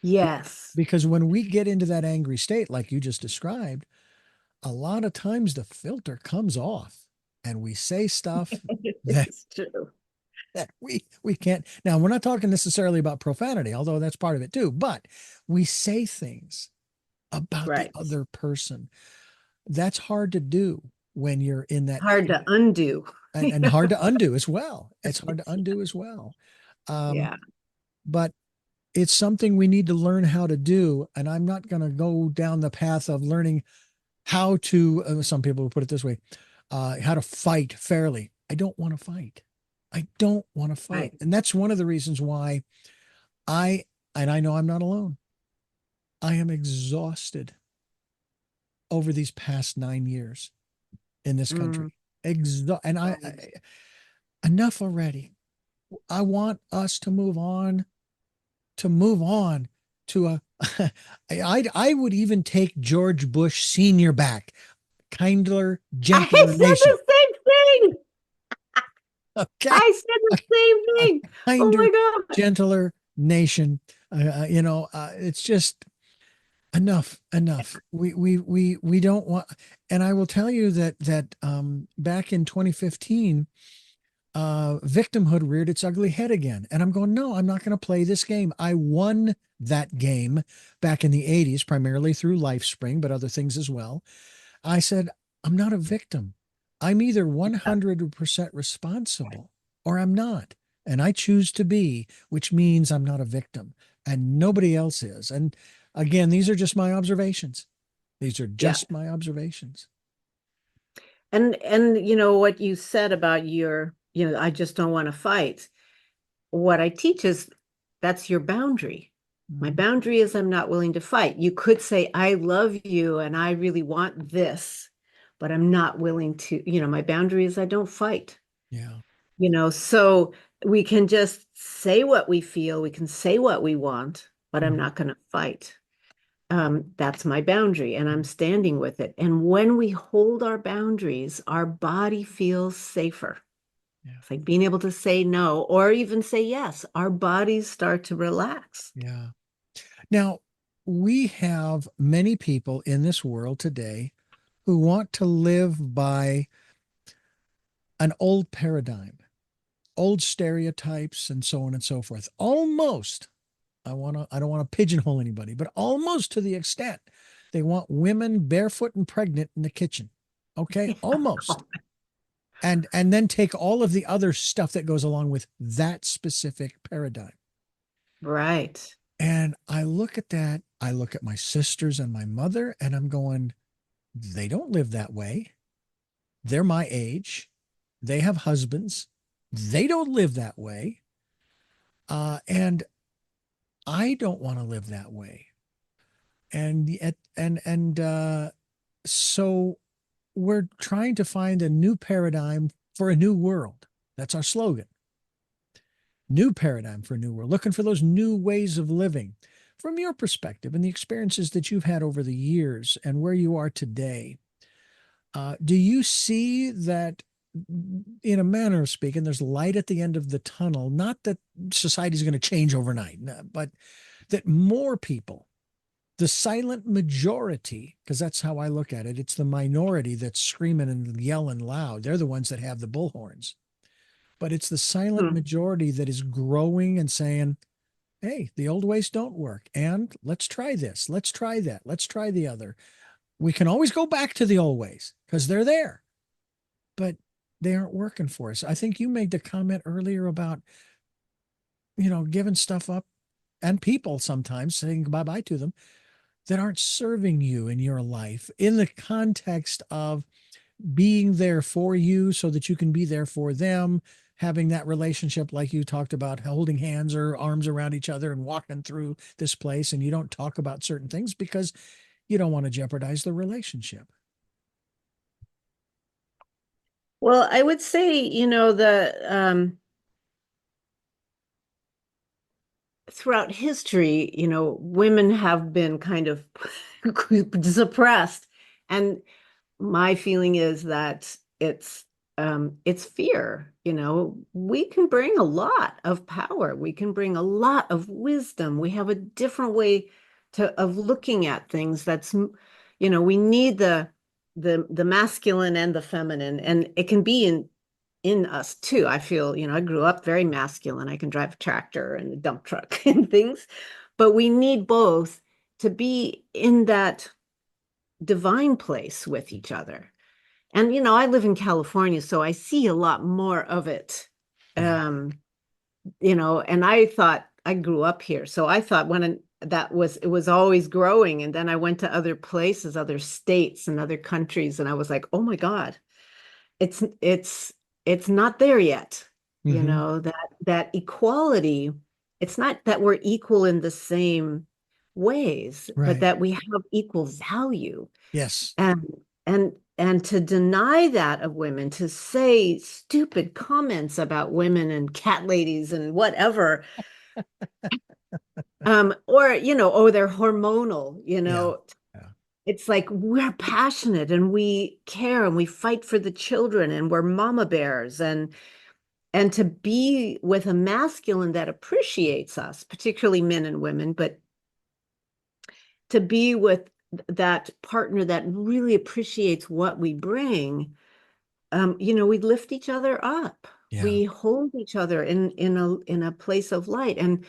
Yes. Because when we get into that angry state, like you just described, a lot of times the filter comes off and we say stuff that It's true. we can't. Now, we're not talking necessarily about profanity, although that's part of it too, but we say things about the Right. other person. That's hard to do when you're in that, Hard to undo. and hard to undo as well. It's hard to undo as well. Um, Yeah. but it's something we need to learn how to do. And I'm not going to go down the path of learning how to, some people would put it this way, how to fight fairly. I don't want to fight. I don't want to fight. Right. And that's one of the reasons why I, and I know I'm not alone, I am exhausted over these past 9 years in this Mm, country. And right. enough already. I want us to move on to a, I would even take George Bush Sr. back, kinder, I gentler said nation. the same thing. Okay. I said the same A thing. Oh kinder, my God. gentler nation. It's just enough. We don't want. And I will tell you that back in 2015, victimhood reared its ugly head again, and I'm going, no, I'm not going to play this game. I won that game back in the 80s, primarily through LifeSpring, but other things as well. I said, I'm not a victim. I'm either 100% responsible or I'm not. And I choose to be, which means I'm not a victim and nobody else is. And again, these are just my observations. These are Yeah. just my observations. And what you said about I just don't want to fight. what I teach is that's your boundary. My Mhm. boundary is I'm not willing to fight. You could say, I love you and I really want this, but I'm not willing to, my boundary is I don't fight, Yeah. so we can just say what we feel, we can say what we want, but I'm Mhm. not going to fight. That's my boundary and I'm standing with it. And when we hold our boundaries, our body feels safer. Yeah. It's like being able to say no or even say yes. Our bodies start to relax. Yeah. Now, we have many people in this world today who want to live by an old paradigm, old stereotypes, and so on and so forth. Almost, I don't want to pigeonhole anybody, but almost to the extent they want women barefoot and pregnant in the kitchen. Okay, almost. And then take all of the other stuff that goes along with that specific paradigm. Right. And I look at that, I look at my sisters and my mother, and I'm going, they don't live that way. They're my age. They have husbands. They don't live that way. And I don't want to live that way. And so we're trying to find a new paradigm for a new world. That's our slogan. New paradigm for a new world. Looking for those new ways of living. From your perspective and the experiences that you've had over the years and where you are today, do you see that, in a manner of speaking, there's light at the end of the tunnel? Not that society is going to change overnight, no, but that more people, the silent majority, because that's how I look at it, it's the minority that's screaming and yelling loud. They're the ones that have the bullhorns. But it's the silent Hmm. majority that is growing and saying, hey, the old ways don't work. And let's try this. Let's try that. Let's try the other. We can always go back to the old ways because they're there, but they aren't working for us. I think you made the comment earlier about, giving stuff up and people sometimes saying bye bye to them that aren't serving you in your life in the context of being there for you so that you can be there for them, having that relationship like you talked about, holding hands or arms around each other and walking through this place. And you don't talk about certain things because you don't want to jeopardize the relationship. Well, I would say, the throughout history, women have been kind of suppressed. And my feeling is that it's fear. We can bring a lot of power. We can bring a lot of wisdom. We have a different way of looking at things we need the masculine and the feminine, and it can be in us too. I feel, I grew up very masculine. I can drive a tractor and a dump truck and things, but we need both to be in that divine place with each other. And, I live in California, so I see a lot more of it. Yeah. And I thought I grew up here. So I thought it was always growing. And then I went to other places, other states and other countries, and I was like, oh my God, it's it's it's not there yet. Mm-hmm. That equality, it's not that we're equal in the same ways, but Right. that we have equal value. Yes. And to deny that of women, to say stupid comments about women and cat ladies and whatever, or oh, they're hormonal, Yeah. Yeah. it's like we're passionate and we care and we fight for the children and we're mama bears, and to be with a masculine that appreciates us, particularly men and women, but to be with that partner that really appreciates what we bring, we lift each other up. Yeah. We hold each other in a place of light. And,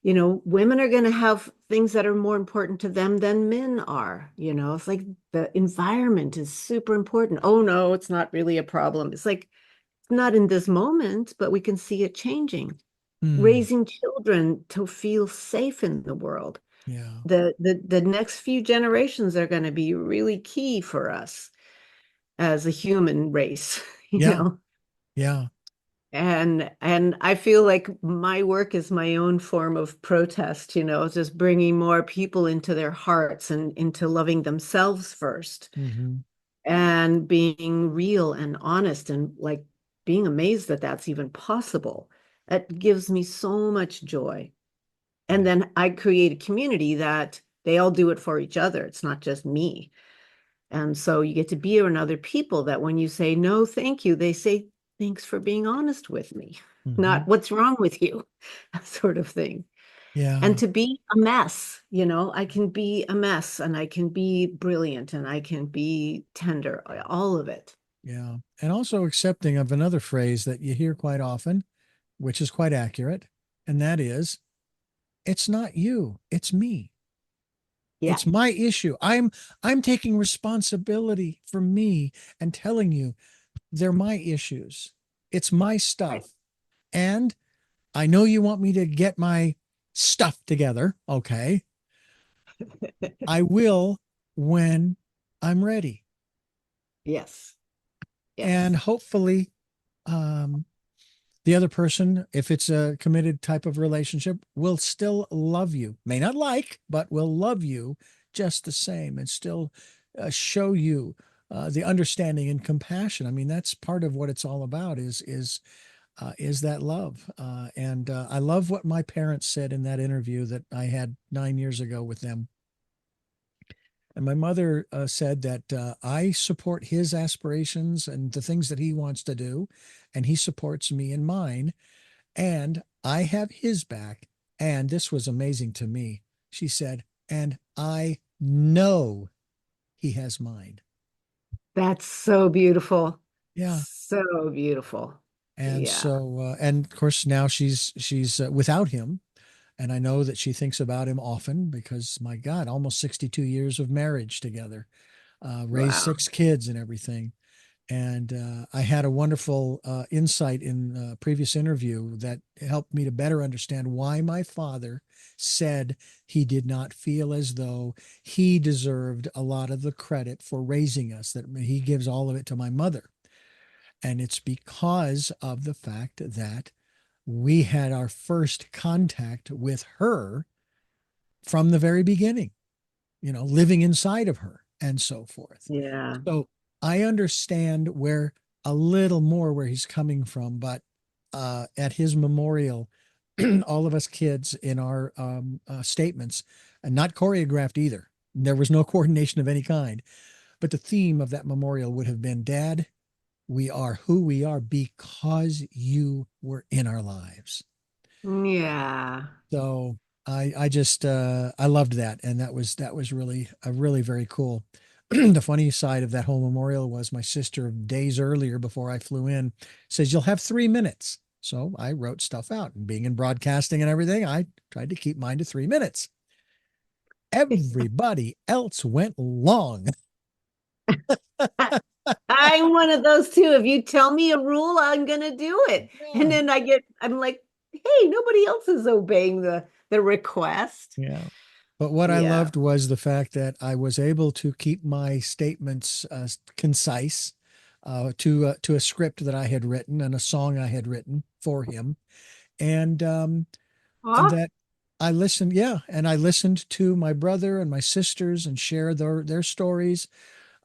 women are going to have things that are more important to them than men are. It's like the environment is super important. Oh, no, it's not really a problem. It's like, not in this moment, but we can see it changing. Mm. Raising children to feel safe in the world. Yeah. The next few generations are going to be really key for us as a human race, Yeah. Yeah. And I feel like my work is my own form of protest, just bringing more people into their hearts and into loving themselves first Hmm. and being real and honest and like being amazed that that's even possible. It gives me so much joy. And Yeah. then I create a community that they all do it for each other. It's not just me. And so you get to be around other people that when you say no, thank you, they say, thanks for being honest with me, Hmm. not what's wrong with you, that sort of thing. And Yeah. to be a mess, I can be a mess and I can be brilliant and I can be tender, all of it. Yeah. And also accepting of another phrase that you hear quite often, which is quite accurate, and that is, it's not you, it's me. Yeah. It's my issue. I'm taking responsibility for me and telling you they're my issues. It's my Right. stuff. And I know you want me to get my stuff together. Okay. I will when I'm ready. Yes. And Yes. hopefully, um, the other person, if it's a committed type of relationship, will still love you. May not like, but will love you just the same and still show you the understanding and compassion. I mean, that's part of what it's all about is that love. And I love what my parents said in that interview that I had 9 years ago with them. And my mother said that I support his aspirations and the things that he wants to do, and he supports me in mine, and I have his back. And this was amazing to me. She said, and I know he has mine. That's so beautiful. Yeah. So beautiful. And Yeah. so, and of course, now she's without him, and I know that she thinks about him often because, my God, almost 62 years of marriage together, raised Wow. 6 kids and everything. And I had a wonderful insight in a previous interview that helped me to better understand why my father said he did not feel as though he deserved a lot of the credit for raising us, that he gives all of it to my mother. And it's because of the fact that we had our first contact with her from the very beginning, living inside of her and so forth. Yeah. So I understand where a little more where he's coming from, but at his memorial, all of us kids in our statements, and not choreographed either. There was no coordination of any kind, but the theme of that memorial would have been, Dad, we are who we are because you were in our lives. Yeah. So I just I loved that, and that was really really very cool. The funny side of that whole memorial was my sister days earlier before I flew in says you'll have 3 minutes. So I wrote stuff out, and being in broadcasting and everything, I tried to keep mine to 3 minutes. Everybody else went long. I'm one of those too. If you tell me a rule, I'm gonna do it. And Yeah. then I'm like, hey, nobody else is obeying the request. Yeah. But what I Yeah. loved was the fact that I was able to keep my statements concise to a script that I had written and a song I had written for him, and Huh? that I listened, yeah, and I listened to my brother and my sisters and shared their stories.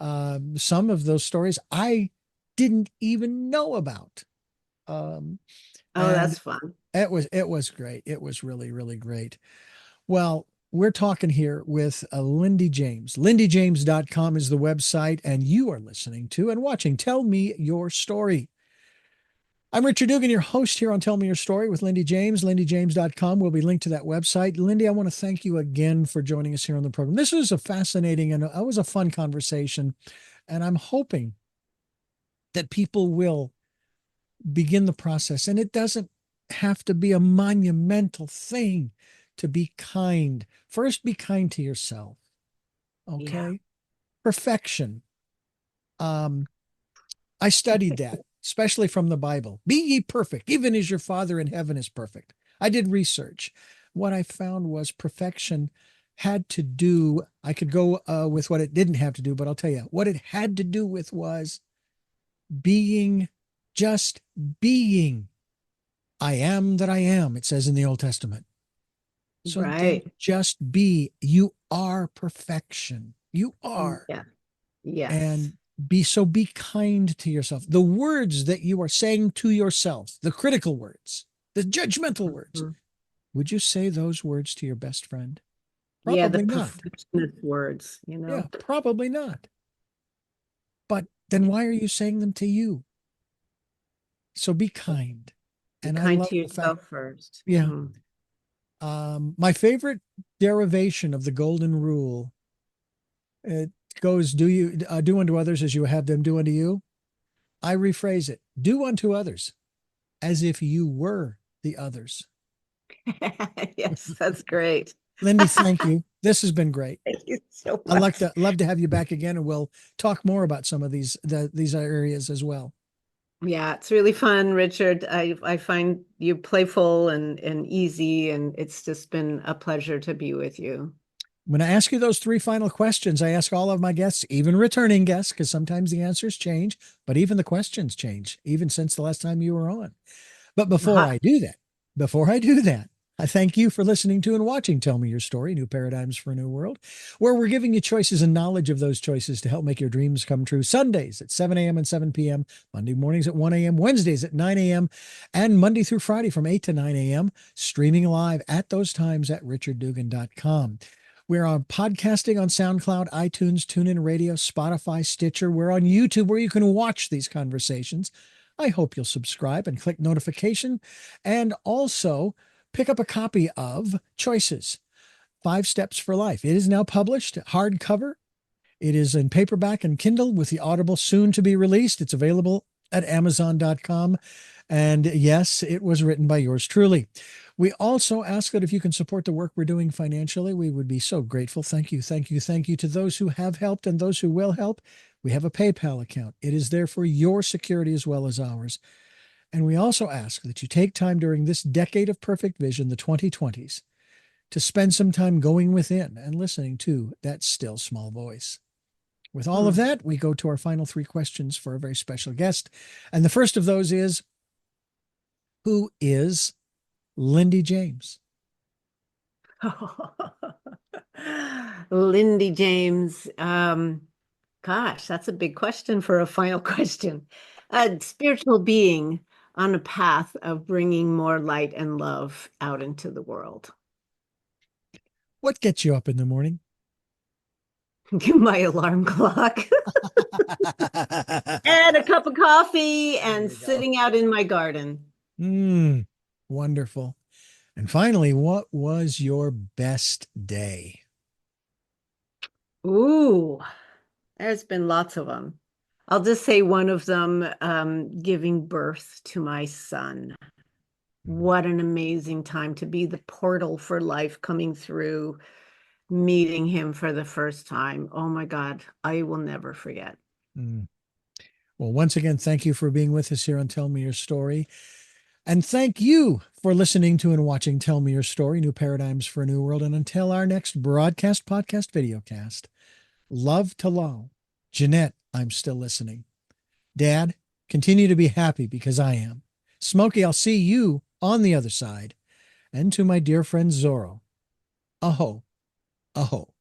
Some of those stories I didn't even know about, um, Oh, and that's fun. it was great. It was really really great. Well, we're talking here with Lindy James. LindyJames.com is the website, and you are listening to and watching Tell Me Your Story. I'm Richard Dugan, your host here on Tell Me Your Story with Lindy James. LindyJames.com will be linked to that website. Lindy, I want to thank you again for joining us here on the program. This was a fascinating and it was a fun conversation, and I'm hoping that people will begin the process. And it doesn't have to be a monumental thing to be kind. First, be kind to yourself. Yeah. Okay. Perfection. Um, I studied that, especially from the Bible. Be ye perfect, even as your Father in heaven is perfect. I did research. What I found was perfection had to do, I could go with what it didn't have to do, but I'll tell you what it had to do with was being, just being. I am that I am, it says in the Old Testament. So then Right. just be. You are perfection. You are. Yeah. Yes. And be kind to yourself. The words that you are saying to yourself, the critical words, the judgmental words, Mhm. would you say those words to your best friend? Yeah, the Probably not. perfectionist words, Yeah, probably not. But then Yeah. why are you saying them to you? So be kind. Be And I kind love to the fact, yourself first. yeah. Mhm. My favorite derivation of the golden rule, it goes, do unto others as you have them do unto you. I rephrase it, do unto others as if you were the others. Yes, that's great. Lindy, thank you. This has been great. Thank you so I'd like much. to love to have you back again, and we'll talk more about some of these areas as well. Yeah, it's really fun, Richard. I find you playful and easy, and it's just been a pleasure to be with you. When I ask you those three final questions, I ask all of my guests, even returning guests, because sometimes the answers change, but even the questions change, even since the last time you were on. But Aha. before I do that, I thank you for listening to and watching Tell Me Your Story, New Paradigms for a New World, where we're giving you choices and knowledge of those choices to help make your dreams come true. Sundays at 7 a.m. and 7 p.m., Monday mornings at 1 a.m., Wednesdays at 9 a.m., and Monday through Friday from 8 to 9 a.m., streaming live at those times at richarddugan.com. We're on podcasting on SoundCloud, iTunes, TuneIn Radio, Spotify, Stitcher. We're on YouTube where you can watch these conversations. I hope you'll subscribe and click notification, and also pick up a copy of Choices, 5 Steps for Life. It is now published, hardcover. It is in paperback and Kindle with the Audible soon to be released. It's available at Amazon.com. And yes, it was written by yours truly. We also ask that if you can support the work we're doing financially, we would be so grateful. Thank you, thank you, thank you to those who have helped and those who will help. We have a PayPal account. It is there for your security as well as ours. And we also ask that you take time during this decade of perfect vision, the 2020s, to spend some time going within and listening to that still small voice. With all of Hmm. that, we go to our final three questions for a very special guest. And the first of those is, who is Lindy James? Lindy James. Gosh, that's a big question for a final question. A spiritual being on a path of bringing more light and love out into the world. What gets you up in the morning? My alarm clock and a cup of coffee There and you go. sitting out in my garden. Wonderful. And finally, what was your best day? Ooh, there's been lots of them. I'll just say one of them, giving birth to my son. What an amazing time to be the portal for life coming through, meeting him for the first time. Oh my God, I will never forget. Mm. Well, once again, thank you for being with us here on Tell Me Your Story. And thank you for listening to and watching Tell Me Your Story, New Paradigms for a New World. And until our next broadcast, podcast, videocast, love to Lal. Jeanette, I'm still listening. Dad, continue to be happy because I am. Smokey, I'll see you on the other side. And to my dear friend Zorro, aho, aho.